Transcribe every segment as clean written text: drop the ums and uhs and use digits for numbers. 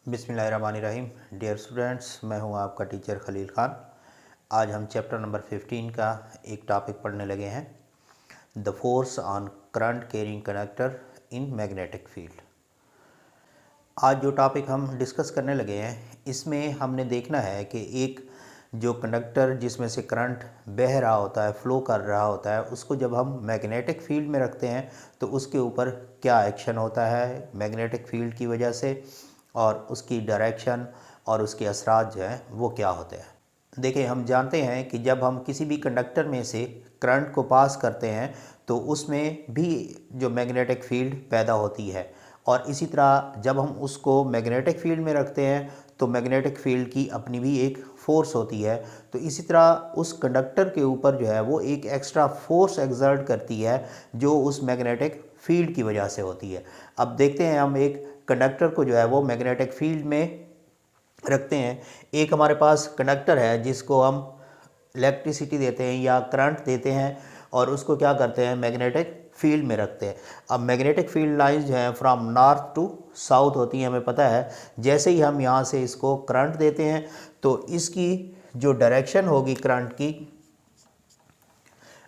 बिस्मिल्लाहिर्रहमानिर्रहीम। Dear students, मैं हूं आपका टीचर खलील खान। आज हम चैप्टर नंबर 15 का एक टॉपिक पढ़ने लगे हैं, the force on current carrying conductor in magnetic field. आज जो टॉपिक हम डिस्कस करने लगे हैं, इसमें हमने देखना है कि एक जो कंडक्टर जिसमें से करंट बह रहा होता है, फ्लो कर रहा होता है, उसको जब हम मैग्नेटिक फील्ड में रखते हैं तो उसके ऊपर क्या एक्शन होता है मैग्नेटिक फील्ड की वजह से, और उसकी डायरेक्शन और उसके असरात जो हैं वो क्या होते हैं। देखिए, हम जानते हैं कि जब हम किसी भी कंडक्टर में से करंट को पास करते हैं तो उसमें भी जो मैग्नेटिक फील्ड पैदा होती है, और इसी तरह जब हम उसको मैग्नेटिक फील्ड में रखते हैं तो मैग्नेटिक फील्ड की अपनी भी एक फ़ोर्स होती है। तो इसी तरह उस कंडक्टर के ऊपर जो है वो एक एक्स्ट्रा फोर्स एक्सर्ट करती है जो उस मैग्नेटिक फील्ड की वजह से होती है। अब देखते हैं, हम एक कंडक्टर को जो है वो मैग्नेटिक फील्ड में रखते हैं। एक हमारे पास कंडक्टर है जिसको हम इलेक्ट्रिसिटी देते हैं या करंट देते हैं, और उसको क्या करते हैं मैग्नेटिक फील्ड में रखते हैं। अब मैग्नेटिक फील्ड लाइंस जो हैं फ्रॉम नॉर्थ टू साउथ होती हैं, हमें पता है। जैसे ही हम यहाँ से इसको करंट देते हैं तो इसकी जो डायरेक्शन होगी करंट की,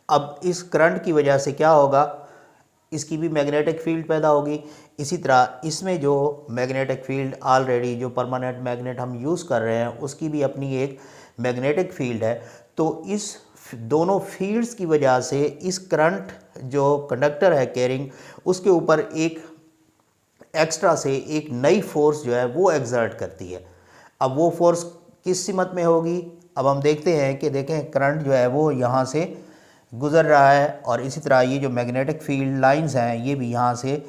अब इस करंट की वजह से क्या होगा, इसकी भी मैग्नेटिक फील्ड पैदा होगी। इसी तरह इसमें जो मैग्नेटिक फील्ड ऑलरेडी जो परमानेंट मैग्नेट हम यूज़ कर रहे हैं उसकी भी अपनी एक मैग्नेटिक फील्ड है। तो इस दोनों फील्ड्स की वजह से इस करंट जो कंडक्टर है कैरिंग, उसके ऊपर एक एक्स्ट्रा से एक नई फोर्स जो है वो एक्सर्ट करती है। अब वो फोर्स किस सिमत में होगी, अब हम देखते हैं कि देखें करंट जो है वो यहाँ से गुज़र रहा है, और इसी तरह ये जो मैग्नेटिक फील्ड लाइंस हैं ये भी यहाँ से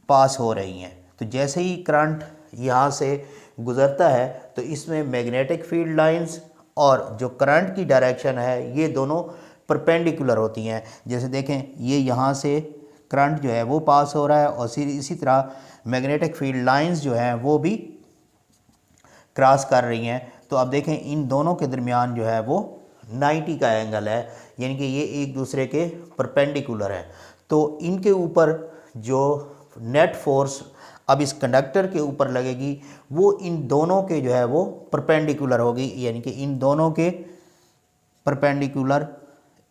पास हो रही हैं। तो जैसे ही करंट यहाँ से गुज़रता है तो इसमें मैग्नेटिक फील्ड लाइंस और जो करंट की डायरेक्शन है ये दोनों परपेंडिकुलर होती हैं। जैसे देखें, ये यहाँ से करंट जो है वो पास हो रहा है, और इसी तरह मैग्नेटिक फील्ड लाइंस जो हैं वो भी क्रॉस कर रही हैं। तो अब देखें, इन दोनों के दरमियान जो है वो 90 का एंगल है, यानी कि ये एक दूसरे के परपेंडिकुलर है। तो इनके ऊपर जो नेट फोर्स अब इस कंडक्टर के ऊपर लगेगी वो इन दोनों के जो है वो परपेंडिकुलर होगी, यानी कि इन दोनों के परपेंडिकुलर,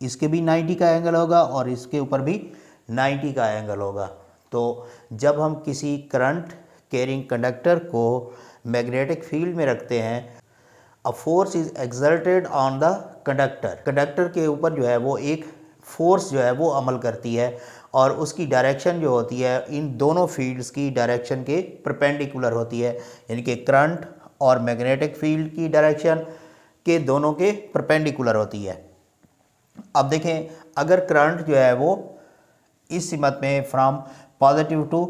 इसके भी 90 का एंगल होगा और इसके ऊपर भी 90 का एंगल होगा। तो जब हम किसी करंट कैरिंग कंडक्टर को मैग्नेटिक फील्ड में रखते हैं, a force is exerted on the conductor, conductor के ऊपर जो है वो एक फोर्स जो है वो अमल करती है, और उसकी डायरेक्शन जो होती है इन दोनों फील्ड्स की डायरेक्शन के परपेंडिकुलर होती है, यानी कि करंट और मैग्नेटिक फील्ड की डायरेक्शन के दोनों के परपेंडिकुलर होती है। अब देखें, अगर करंट जो है वो इस सिमत में फ्रॉम पॉजिटिव टू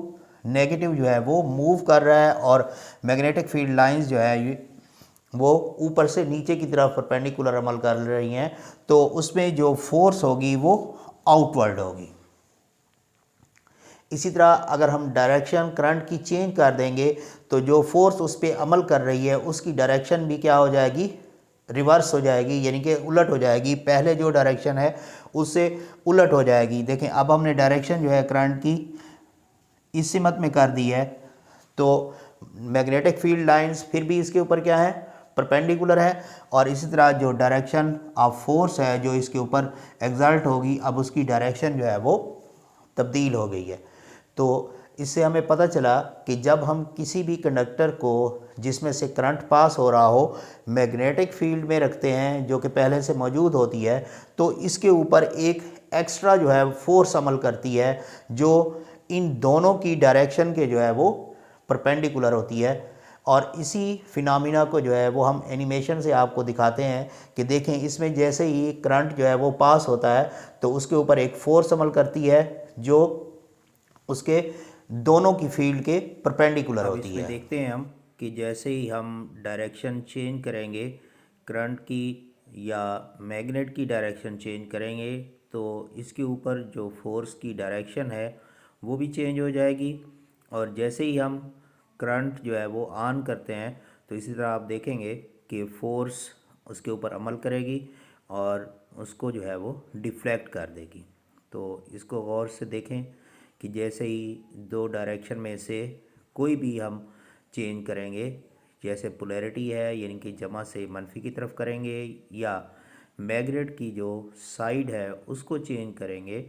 नेगेटिव जो है वो मूव कर रहा है, और मैग्नेटिक फील्ड लाइंस जो है वो ऊपर से नीचे की तरफ परपेंडिकुलर अमल कर रही हैं, तो उसमें जो फोर्स होगी वो आउटवर्ड होगी। इसी तरह अगर हम डायरेक्शन करंट की चेंज कर देंगे तो जो फोर्स उस पर अमल कर रही है उसकी डायरेक्शन भी क्या हो जाएगी, रिवर्स हो जाएगी, यानी कि उलट हो जाएगी। पहले जो डायरेक्शन है उससे उलट हो जाएगी। देखें, अब हमने डायरेक्शन जो है करंट की इस सिमत में कर दी है, तो मैग्नेटिक फील्ड लाइंस फिर भी इसके ऊपर क्या है, परपेंडिकुलर है, और इसी तरह जो डायरेक्शन ऑफ फोर्स है जो इसके ऊपर एग्जर्ट होगी, अब उसकी डायरेक्शन जो है वो तब्दील हो गई है। तो इससे हमें पता चला कि जब हम किसी भी कंडक्टर को जिसमें से करंट पास हो रहा हो मैग्नेटिक फील्ड में रखते हैं जो कि पहले से मौजूद होती है, तो इसके ऊपर एक एक्स्ट्रा जो है फोर्स अमल करती है जो इन दोनों की डायरेक्शन के जो है वो परपेंडिकुलर होती है। और इसी फिनोमिना को जो है वो हम एनिमेशन से आपको दिखाते हैं कि देखें, इसमें जैसे ही करंट जो है वो पास होता है तो उसके ऊपर एक फोर्स अमल करती है जो उसके दोनों की फील्ड के परपेंडिकुलर होती है। अब इसमें देखते हैं हम कि जैसे ही हम डायरेक्शन चेंज करेंगे करंट की या मैग्नेट की डायरेक्शन चेंज करेंगे तो इसके ऊपर जो फोर्स की डायरेक्शन है वो भी चेंज हो जाएगी। और जैसे ही हम करंट जो है वो ऑन करते हैं तो इसी तरह आप देखेंगे कि फोर्स उसके ऊपर अमल करेगी और उसको जो है वो डिफ्लेक्ट कर देगी। तो इसको गौर से देखें कि जैसे ही दो डायरेक्शन में से कोई भी हम चेंज करेंगे, जैसे पोलैरिटी है यानी कि जमा से मनफी की तरफ करेंगे, या मैग्नेट की जो साइड है उसको चेंज करेंगे,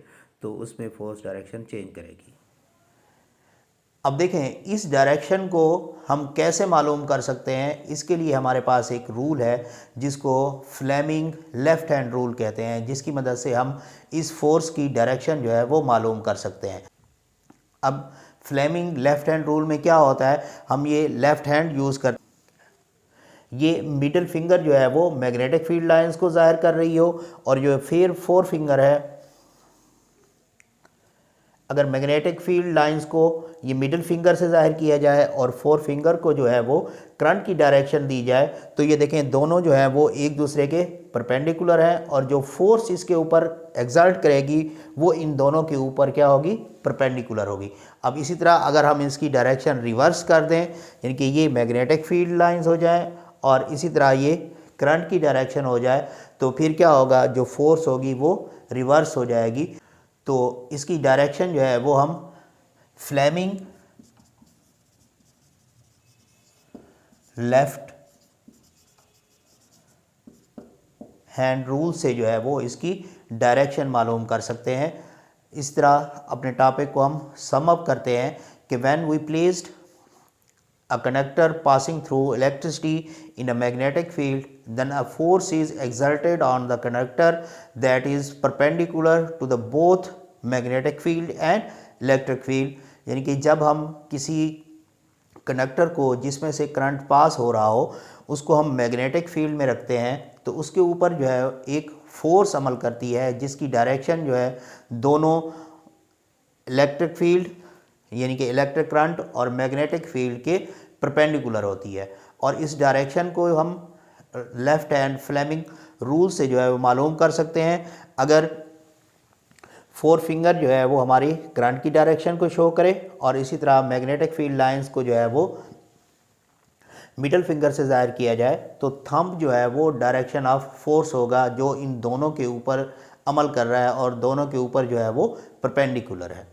तो उसमें फोर्स डायरेक्शन चेंज करेगी। अब देखें इस डायरेक्शन को हम कैसे मालूम कर सकते हैं। इसके लिए हमारे पास एक रूल है जिसको फ्लेमिंग लेफ़्ट हैंड रूल कहते हैं, जिसकी मदद से हम इस फोर्स की डायरेक्शन जो है वो मालूम कर सकते हैं। अब फ्लेमिंग लेफ़्ट हैंड रूल में क्या होता है, हम ये लेफ़्ट हैंड यूज़ कर, ये मिडिल फिंगर जो है वो मैग्नेटिक फील्ड लाइंस को ज़ाहिर कर रही हो, और जो फिर फोर फिंगर है, अगर मैग्नेटिक फील्ड लाइंस को ये मिडिल फिंगर से ज़ाहिर किया जाए और फोर फिंगर को जो है वो करंट की डायरेक्शन दी जाए, तो ये देखें दोनों जो है वो एक दूसरे के परपेंडिकुलर हैं, और जो फोर्स इसके ऊपर एग्जर्ट करेगी वो इन दोनों के ऊपर क्या होगी, परपेंडिकुलर होगी। अब इसी तरह अगर हम इसकी डायरेक्शन रिवर्स कर दें, यानी कि ये मैग्नेटिक फील्ड लाइंस हो जाए और इसी तरह ये करंट की डायरेक्शन हो जाए, तो फिर क्या होगा, जो फोर्स होगी वो रिवर्स हो जाएगी। तो इसकी डायरेक्शन जो है वो हम फ्लेमिंग लेफ्ट हैंड रूल से जो है वो इसकी डायरेक्शन मालूम कर सकते हैं। इस तरह अपने टॉपिक को हम सम अप करते हैं कि when we placed a conductor passing through electricity in a magnetic field, then a force is exerted on the conductor that is perpendicular to the both magnetic field and electric field। यानी कि जब हम किसी conductor को जिसमें से current pass हो रहा हो उसको हम मैग्नेटिक फील्ड में रखते हैं, तो उसके ऊपर जो है एक फोर्स अमल करती है जिसकी डायरेक्शन जो है दोनों इलेक्ट्रिक फील्ड यानी कि इलेक्ट्रिक करंट और मैग्नेटिक फील्ड के परपेंडिकुलर होती है। और इस डायरेक्शन को हम लेफ़्ट हैंड फ्लेमिंग रूल से जो है वो मालूम कर सकते हैं। अगर फोर फिंगर जो है वो हमारी करंट की डायरेक्शन को शो करे और इसी तरह मैग्नेटिक फील्ड लाइंस को जो है वो मिडल फिंगर से ज़ाहिर किया जाए, तो थंब जो है वो डायरेक्शन ऑफ फोर्स होगा जो इन दोनों के ऊपर अमल कर रहा है और दोनों के ऊपर जो है वो परपेंडिकुलर है।